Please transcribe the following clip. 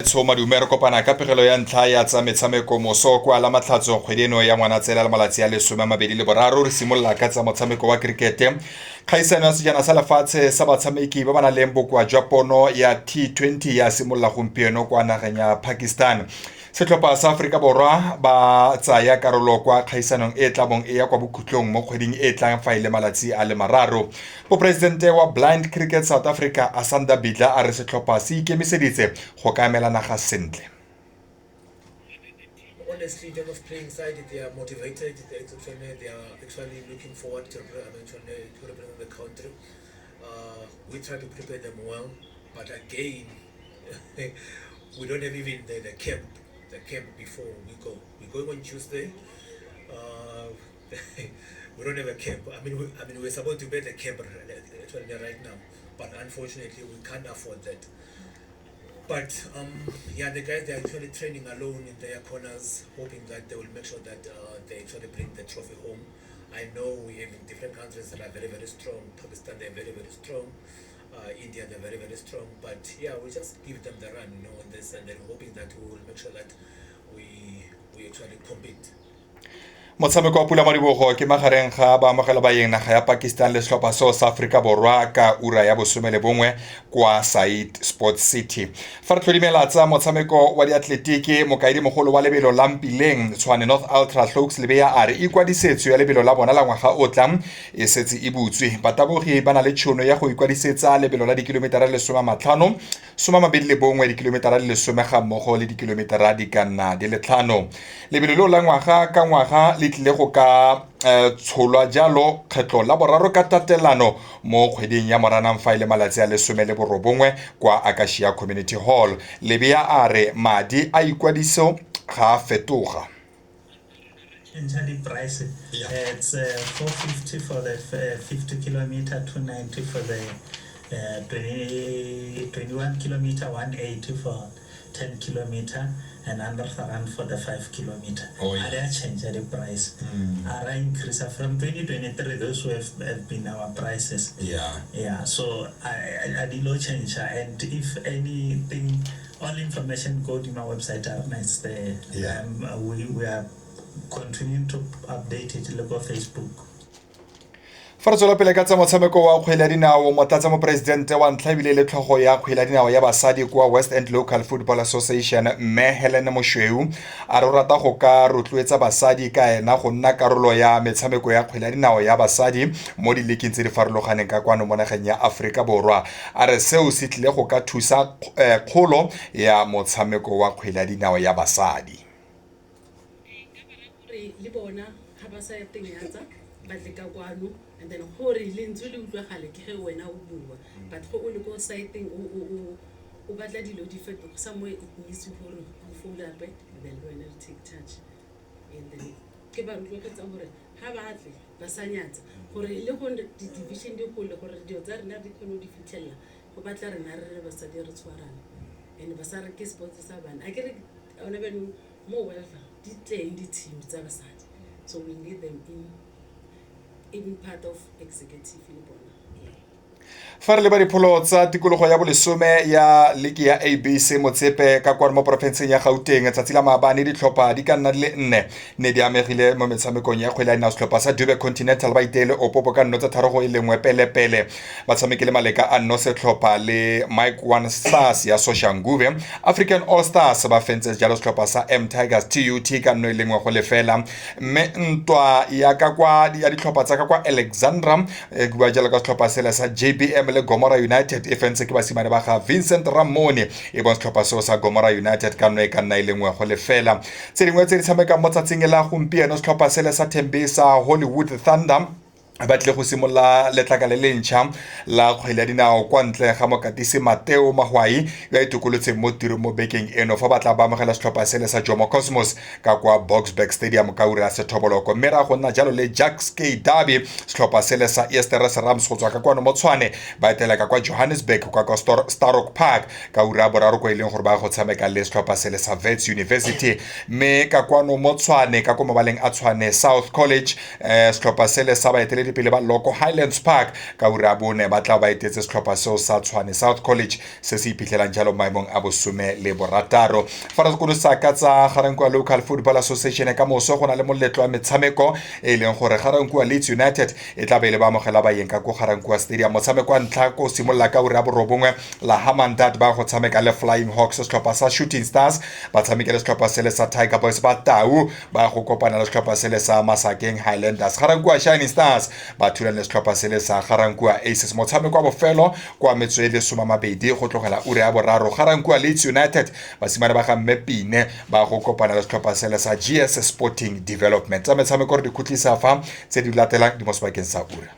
baetsho madume re kopana ka pegelo ya ntlha ya tsa metshameko moso kwa la matlhatso kgwedi eno ya ngwanatsela le malatsi a lesome a mabedi le boraro re simolola ka tsa motshameko wa krikete kgaisano ya sejana sa lefatshe sa batshameki ba ba nang leng bokoa jwa pono ya T20 ya simolola gompieno kwa nageng ya Pakistan. Setlhopha sa Aforika Borwa ba tsaya karolo kwa kgaisanong e tlabong e ya kwa bokhutlong mo kgweding e tlang fa ile malatsi a le mararo. Popresidente wa Blind Cricket South Africa Asanda Bidla a re setlhopha se ikemiseditse go ka emela naga sentle. Honestly, in terms of playing side, they are motivated. They are actually looking forward to represent the country. We try to prepare them well, but again, we don't have even the camp. The camp before we go. We're going on Tuesday. We don't have a camp. We're supposed to be at the camp actually right now, but unfortunately, we can't afford that. But the guys, they're actually training alone in their corners, hoping that they will make sure that they actually bring the trophy home. I know we have different countries that are very, very strong. Pakistan, they're very, very strong. India, they're very, very strong. But we just give them the run, on this, and then hoping that we will make sure that we actually compete. Motshameko wa pula mo dibogo ke magareng ga ba amogela baeng naga ya Pakistan le setlhopha seo sa Aforika Borwa ka ura ya bosome le bongwe kwa Said Sports City. Fa re tlhodimela tsa motshameko wa diatletiki mokaedi mogolo wa lebelo la Mpileng Tshwane North Ultra Cloaks Lebeya a re ikwadisetso ya lebelo la bona la ngwaga o tlang e setse e butswe. Batabogi ba na le tšhono ya go ikwadisetsa lebelo la dikilometara le 50 21 dikilometara le 10 ga mmogo le dikilometara di ka nna di le 5. Lebelo lo la ngwaga ka ngwaga le tlile go ka tsholwa jalo kgetlo la boraro ka tatelano mo kgweding ya Moranang fa ile malatsi a lesome le borobongwe kwa Acacia Community Hall. Lebeya a re madi a ikwadiso ga a fetoga. The price it's 450 for the 50 kilometer, 290 for the 21 kilometer, 180 for 10 kilometer, and under rand for the 5 kilometer. They change the price. Are increase from 2023. Those who have been our prices. So I did not change. And if anything, all information go to my website. It's there. We are continuing to update it. Look on Facebook. Fa re tswela pele ka tsa motshameko wa kgwele ya dinao motlatsa moporesidente wa ntlha ebile le tlhogo ya kgwele ya dinao ya basadi kwa West End Local Football Association mme Helen Moshweu a re rata go ka rotloetsa basadi ka ena go nna karolo ya metshameko ya kgwele ya dinao ya basadi mo dileking tse di farologaneng ka kwano mo nageng ya Aforika Borwa. A re seo se tlile go ka thusa kgolo ya motshameko wa kgwele ya dinao ya basadi. Le bona ha ba sa tengyaatsa ba tleka kwano and then gore le ntse le utlwagale ke ge wena o bua but go o le go siteng o batla dilo di fetoga sa mo it needs gore o follow up then wena re take charge and then ke ba rutloetsa gore ha ba tle ba sanyatsa gore le go di division di go le gore dio tsa rena di kgone di fitlhela go batla rena re ba sa di re tshwarana and ba sa re ke sports sa bana a ke re ona beno mo welfa di tleng di team tsa basadi so we need them in part of executive le bona. Fa re le ba dipholo tsa tikologo ya bolesome ya leki ya ABC Motsepe ka kwa mo porofenseng ya Gauteng tsatsi la maabane ditlhopha di ka nna le 4 ne di amegile mo metshamekong ya kgwele ya dinao. Setlhopha sa Dube Continental ba itele opopo ka nnotsa tharo e lengwe pele batshameki le maleka a nno setlhopha le Mike One Stars ya Soshanguve. African All Stars ba fentse jalo setlhopha sa M Tigers TUT ka nno e lengwe go lefela mme ntwa ya ka kwa ya ditlhopha tsa ka kwa Alexandra bua jalo ka setlhopha sele sa JBM le Gomora United e fentse ke basimane ba ga Vincent Ramone e bon setlhopha seo sa Gomora United ka nno e ka nna e lengwe go lefela. Tse dingwe tse di tshameka mo tsatsing la gompieno setlhopha sele sa Tembisa Hollywood Thunder ba tle go simolla letlaka le lentšha la kgwele ya dinao kwa ntle ga mokatisi Mateo Mahwai ya itukolotse mo tiro mo bekeng eno fa batla ba amogela setlhopha sele sa Jomo Cosmos ka kwa Boksburg Stadium ka ura ya sethoboloko mme ra go nna jalo le Jacks K Derby setlhopha sele sa Esterres Rams go tswa ka kwano mo Tshwane ba etela ka kwa Johannesburg kwa Starrock Park ka ura boraro go ileng gore ba go tshameka le setlhopha sele sa Wits University mme ka kwano mo Tshwane ka kwa mabaleng a Tshwane South College setlhopha sele sa ba etele baeteledipele ba Loco Highlands Park ka ura bone ba tla ba etetse setlhopha seo sa Tshwane South College se se iphitlhelang jalo maemong a bosome le borataro. Fa re sekolo sa ka tsa Ga-Rankuwa Local Football Association ka moso go na le moletlo wa metshameko e leng gore Ga-Rankuwa Leeds United e tla be le ba amogela baeng ka go Ga-Rankuwa Stadium. Motshameko wa ntlha ko simolola ka ura borobongwe la Hamandad ba go tshameka le Flying Hawks, setlhopha sa Shooting Stars ba tshameka le setlhopha sele sa Tiger Boys, ba Tau ba go kopana le setlhopha sele sa Masakeng Highlanders. Ga-Rankuwa Shining Stars ba thulana le setlhopha sele sa Ga-Rankuwa Aces. Motshameko wa bofelo kwa metswedi le 20 go tlogela ura ya boraro Ga-Rankuwa Leeds United basimane ba ga Mmepine ba go kopana le setlhopha sele sa GS Sporting Development. Tsa metshameko re di khutlisa fa tse di latelang di mo sebakeng sa ura.